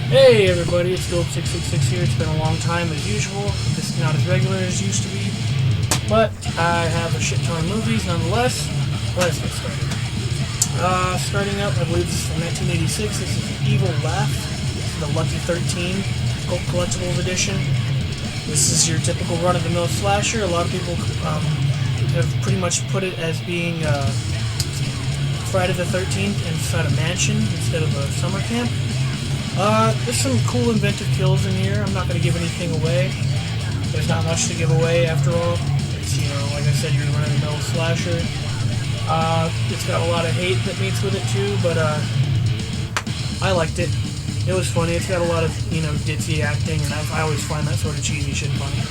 Hey everybody, it's Dope666 here. It's been a long time as usual. This is not as regular as it used to be, but I have a shit ton of movies nonetheless. Let's get started. Starting up, I believe this is from 1986. This is Evil Laugh. This is the Lucky 13 Cult Collectibles Edition. This is your typical run-of-the-mill slasher. A lot of people have pretty much put it as being Friday the 13th inside a mansion instead of a summer camp. There's some cool inventive kills in here. I'm not going to give anything away. There's not much to give away after all. It's, like I said, you're running a middle slasher. It's got a lot of hate that meets with it too, but I liked it. It was funny. It's got a lot of, ditzy acting, and I always find that sort of cheesy shit funny.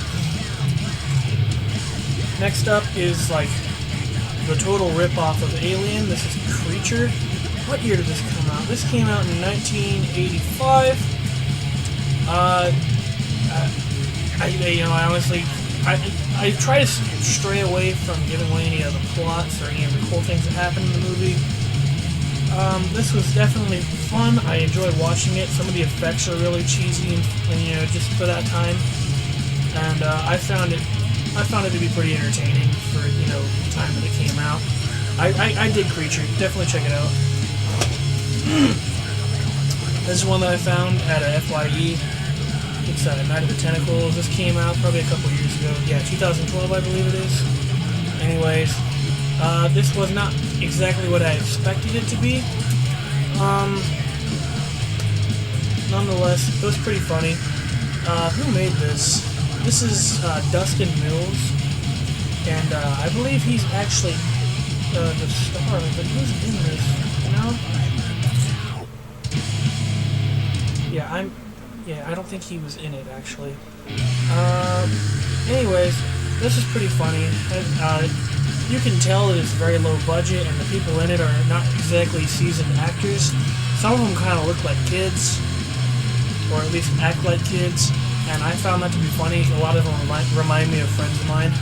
Next up is, like, the total rip-off of Alien. This is Creature. What year did this come out? This came out in 1985. I try to stray away from giving away any of the plots or any of the cool things that happen in the movie. This was definitely fun. I enjoyed watching it. Some of the effects are really cheesy and just for that time. And I found it to be pretty entertaining for the time that it came out. I did Creature. Definitely check it out. This is one that I found at a FYE. It's Night of the Tentacles. This came out probably a couple years ago. Yeah, 2012 I believe it is. Anyways, this was not exactly what I expected it to be. Nonetheless, it was pretty funny. Who made this? This is Dustin Mills, and I believe he's actually the star, but who's in this? I don't think he was in it, actually. Anyways, this is pretty funny. You can tell that it's very low budget, and the people in it are not exactly seasoned actors. Some of them kind of look like kids, or at least act like kids, and I found that to be funny. A lot of them remind me of friends of mine.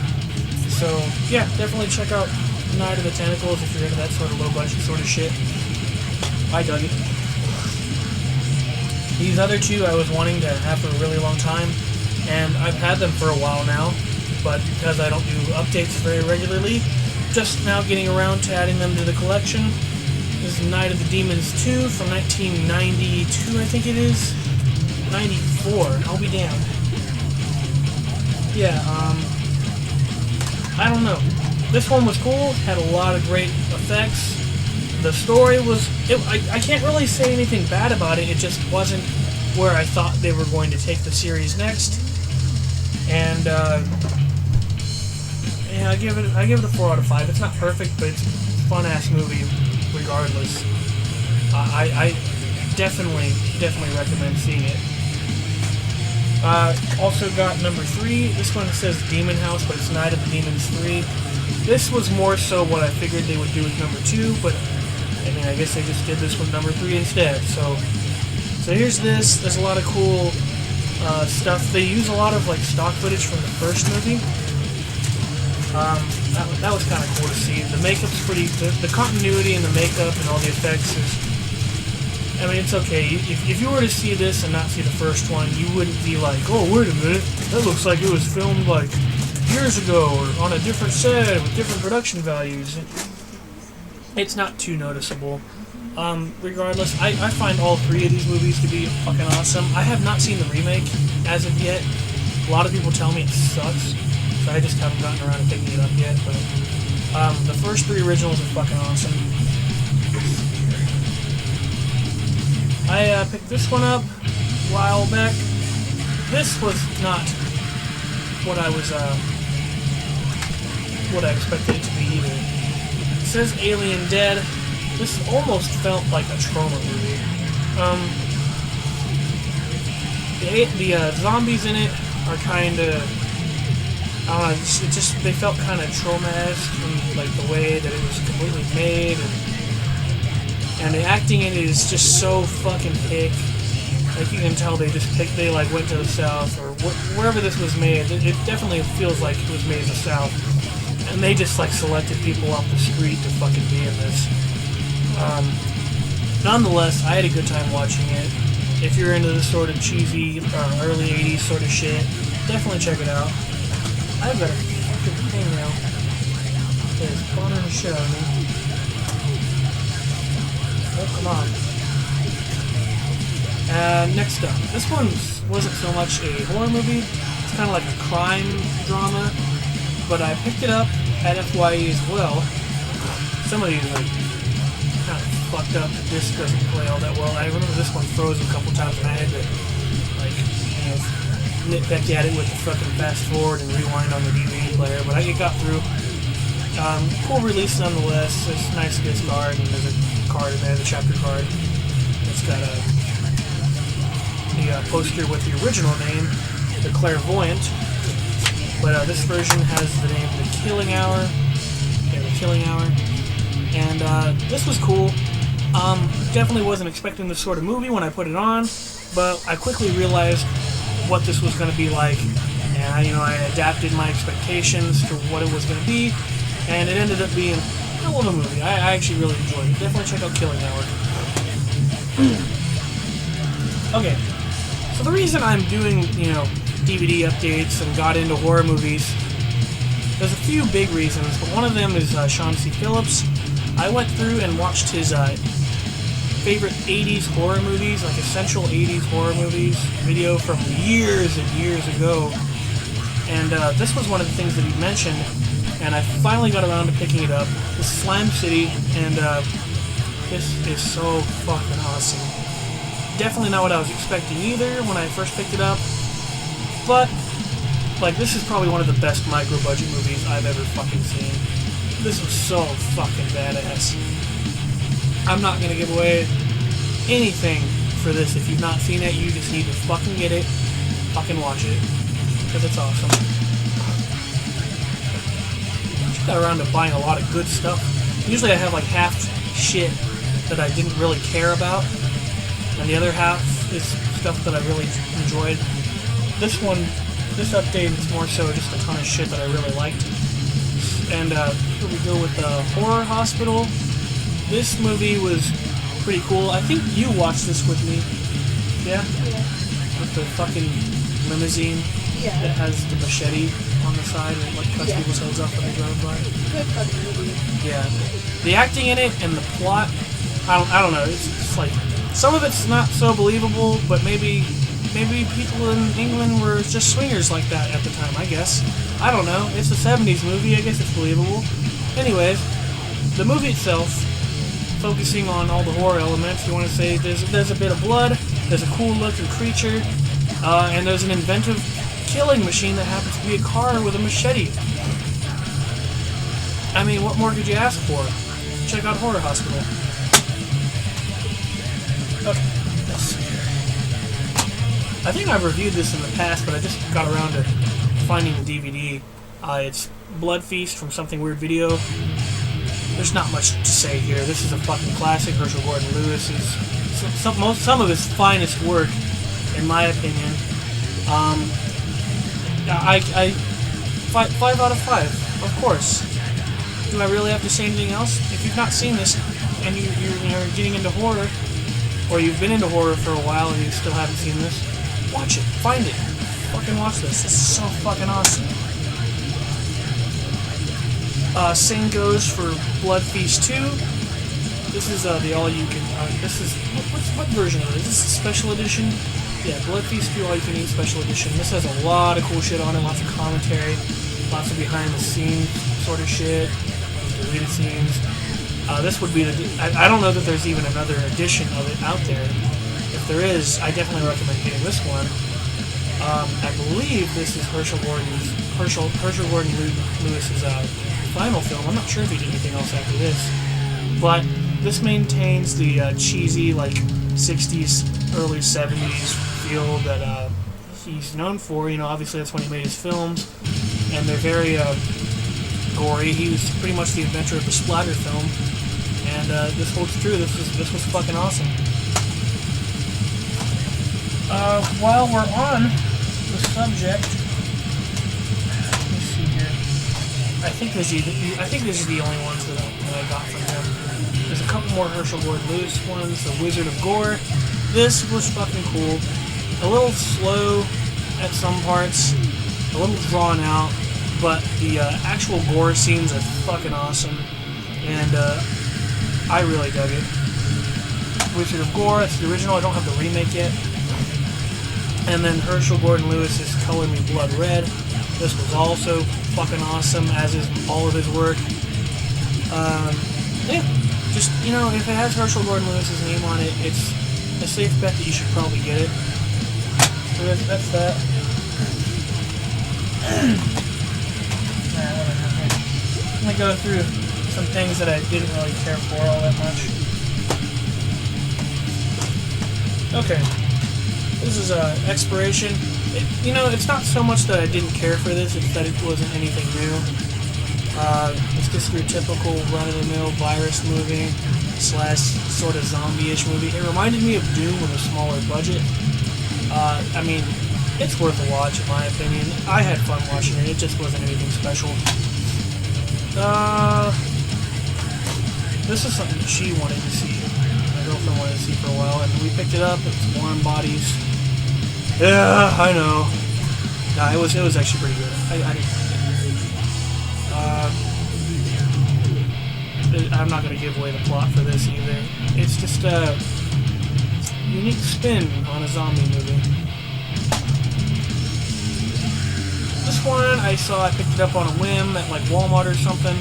So, yeah, definitely check out Night of the Tentacles if you're into that sort of low budget sort of shit. I dug it. These other two I was wanting to have for a really long time, and I've had them for a while now, but because I don't do updates very regularly, just now getting around to adding them to the collection. This is Night of the Demons 2 from 1992, I think it is. 94, I'll be damned. Yeah, I don't know. This one was cool, had a lot of great effects. The story was... I can't really say anything bad about it, it just wasn't where I thought they were going to take the series next. And, I give it a 4 out of 5. It's not perfect, but it's a fun-ass movie regardless. I definitely recommend seeing it. Also got number 3. This one says Demon House, but it's Night of the Demons 3. This was more so what I figured they would do with number 2, but I guess they just did this with number 3 instead. So here's this. There's a lot of cool stuff. They use a lot of stock footage from the first movie. That was kind of cool to see. The makeup's pretty. The continuity and the makeup and all the effects is. It's okay. If you were to see this and not see the first one, you wouldn't be like, oh, wait a minute, that looks like it was filmed years ago or on a different set with different production values. It's not too noticeable. Regardless, I find all 3 of these movies to be fucking awesome. I have not seen the remake as of yet. A lot of people tell me it sucks, so I just haven't gotten around to picking it up yet. But the first 3 originals are fucking awesome. I picked this one up a while back. This was not what I was what I expected it to be either. It says Alien Dead. This almost felt like a trauma movie. The zombies in it are kind of, I don't know, they felt kind of trauma-esque from the way that it was completely made, and the acting in it is just so fucking thick. You can tell they went to the South or wherever this was made. It definitely feels like it was made in the South. And they just selected people off the street to fucking be in this. Nonetheless, I had a good time watching it. if you're into this sort of cheesy, early 80s sort of shit, definitely check it out. I've got a fucking thing now that is bothering the shit out of me. Oh, come on. Next up, this one wasn't so much a horror movie, it's kind of like a crime drama, but I picked it up at FYE as well. Some of these are kind of fucked up, the disc doesn't play all that well. I remember this one froze a couple times and I had to, like, you know, nitpick at it with the fucking fast forward and rewind on the DVD player, but it got through. Cool release nonetheless. There's a nice disc art, and there's a card in there, the chapter card. It's got the poster with the original name, The Clairvoyant, but this version has the name The Killing Hour. Yeah, The Killing Hour. And this was cool. Definitely wasn't expecting this sort of movie when I put it on, but I quickly realized what this was going to be like, and I adapted my expectations to what it was going to be, and it ended up being a hell of a movie. I actually really enjoyed it. Definitely check out Killing Hour. Okay, so the reason I'm doing, DVD updates and got into horror movies, there's a few big reasons, but one of them is Sean C. Phillips. I went through and watched his favorite 80s horror movies, like essential 80s horror movies, video from years and years ago, and this was one of the things that he mentioned, and I finally got around to picking it up. This is Slime City, and this is so fucking awesome. Definitely not what I was expecting either when I first picked it up, but this is probably one of the best micro-budget movies I've ever fucking seen. This was so fucking badass. I'm not gonna give away anything for this. If you've not seen it, you just need to fucking get it, fucking watch it, because it's awesome. I just got around to buying a lot of good stuff. Usually I have like half shit that I didn't really care about, and the other half is stuff that I really enjoyed. This update is more so just a ton of shit that I really liked. And here we go with Horror Hospital. This movie was pretty cool. I think you watched this with me. Yeah? With the fucking limousine that has the machete on the side and cuts people's heads off when they drive by. Good fucking movie. Yeah. The acting in it and the plot, I don't know. It's like, some of it's not so believable, but maybe people in England were just swingers like that at the time, I guess. I don't know. It's a 70s movie. I guess it's believable. Anyways, the movie itself, focusing on all the horror elements, you want to say there's a bit of blood, there's a cool-looking creature, and there's an inventive killing machine that happens to be a car with a machete. I mean, what more could you ask for? Check out Horror Hospital. Okay. I think I've reviewed this in the past, but I just got around to finding the DVD. It's Blood Feast from Something Weird Video. There's not much to say here. This is a fucking classic. Herschel Gordon Lewis is some of his finest work, in my opinion. I 5 out of 5, of course. Do I really have to say anything else? If you've not seen this and you're getting into horror, or you've been into horror for a while and you still haven't seen this, watch it. Find it. Fucking watch this. This is so fucking awesome. Same goes for Blood Feast 2. This is the all-you-can... this is... What version of it? Is this a special edition? Yeah, Blood Feast 2 all-you-can-eat special edition. This has a lot of cool shit on it. Lots of commentary. Lots of behind-the-scenes sort of shit. Deleted scenes. This would be the... I don't know that there's even another edition of it out there. If there is, I definitely recommend getting this one. I believe this is Herschel Gordon Lewis's final film. I'm not sure if he did anything else after this, but this maintains the cheesy, 60s, early 70s feel that he's known for. Obviously that's when he made his films, and they're very gory. He was pretty much the inventor of the splatter film, and this holds true. This was fucking awesome. While we're on the subject, let's see here. I think these are the only ones that I got from him. There's a couple more Herschel Gordon Lewis ones. The Wizard of Gore. this was fucking cool. A little slow at some parts, a little drawn out, but the actual gore scenes are fucking awesome, and I really dug it. Wizard of Gore, that's the original. I don't have the remake yet. And then Herschel Gordon Lewis's Color Me Blood Red. This was also fucking awesome, as is all of his work. Yeah, just, you know, if it has Herschel Gordon Lewis's name on it, it's a safe bet that you should probably get it. So that's that. I'm gonna go through some things that I didn't really care for all that much. Okay, this is Expiration. You know, it's not so much that I didn't care for this, it's that it wasn't anything new. It's just your typical run-of-the-mill virus movie slash sort of zombie-ish movie. It reminded me of Doom with a smaller budget. I mean, it's worth a watch in my opinion. I had fun watching it, it just wasn't anything special. This is something she wanted to see. My girlfriend wanted to see for a while, and we picked it up. It's Warm Bodies. Yeah, I know. Nah, it was actually pretty good. I didn't I'm not going to give away the plot for this either. It's just a unique spin on a zombie movie. This one I picked it up on a whim at like Walmart or something.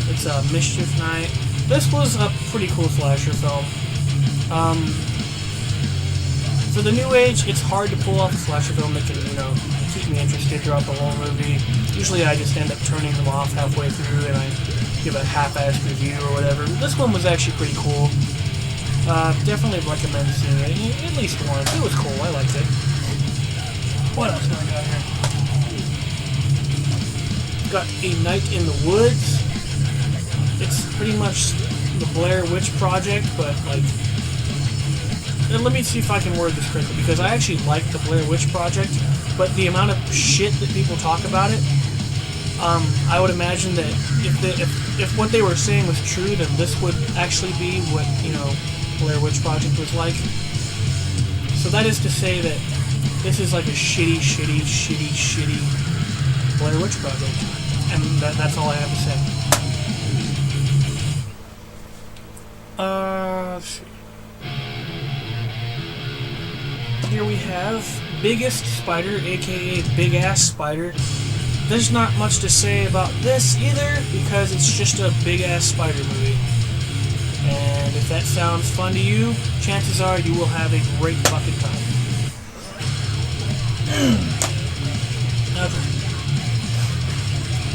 It's Mischief Night. This was a pretty cool slasher film. For the new age, it's hard to pull off a slasher film that can, you know, keep me interested throughout the whole movie. Usually I just end up turning them off halfway through and I give a half-assed review or whatever. This one was actually pretty cool. Definitely recommend seeing it, at least once. It was cool, I liked it. What else do I got here? Got A Night in the Woods. It's pretty much the Blair Witch Project, but like... And let me see if I can word this correctly, because I actually like the Blair Witch Project, but the amount of shit that people talk about it, I would imagine that if what they were saying was true, then this would actually be what, you know, Blair Witch Project was like. So that is to say that this is like a shitty Blair Witch Project, and that's all I have to say. Let's see. Here we have Biggest Spider, aka Big Ass Spider. There's not much to say about this either, because it's just a big ass spider movie. And if that sounds fun to you, chances are you will have a great fucking time. Okay.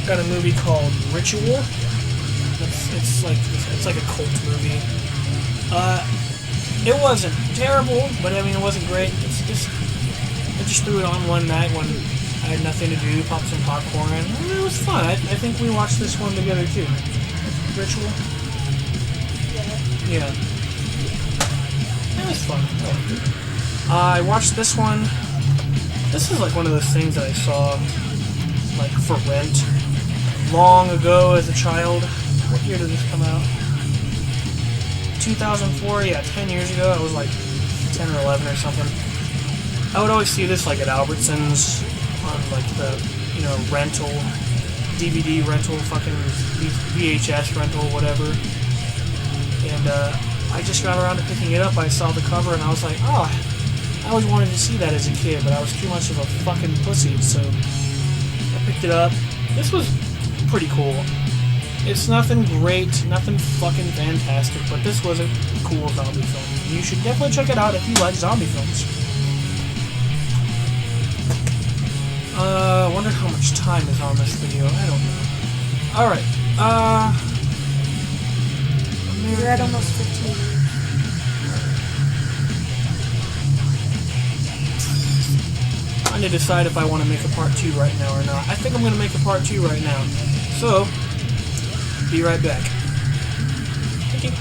Got a movie called Ritual. It's like a cult movie. It wasn't terrible, but I mean it wasn't great. I just threw it on one night when I had nothing to do, popped some popcorn, and it was fun. I think we watched this one together too. Ritual? Yeah. It was fun. I watched this one. This is like one of those things that I saw like for rent long ago as a child. What year did this come out? 2004, yeah, 10 years ago. I was like 10 or 11 or something. I would always see this like at Albertsons on like the, you know, rental, DVD rental, fucking VHS rental, whatever. And I just got around to picking it up. I saw the cover and I was like, oh, I always wanted to see that as a kid, but I was too much of a fucking pussy, so I picked it up. This was pretty cool. It's nothing great, nothing fucking fantastic, but this was a cool zombie film. You should definitely check it out if you like zombie films. I wonder how much time is on this video. I don't know. Alright, We're at almost 15 minutes. Trying to decide if I want to make a part 2 right now or not. I think I'm going to make a part 2 right now. So, be right back. Thank you.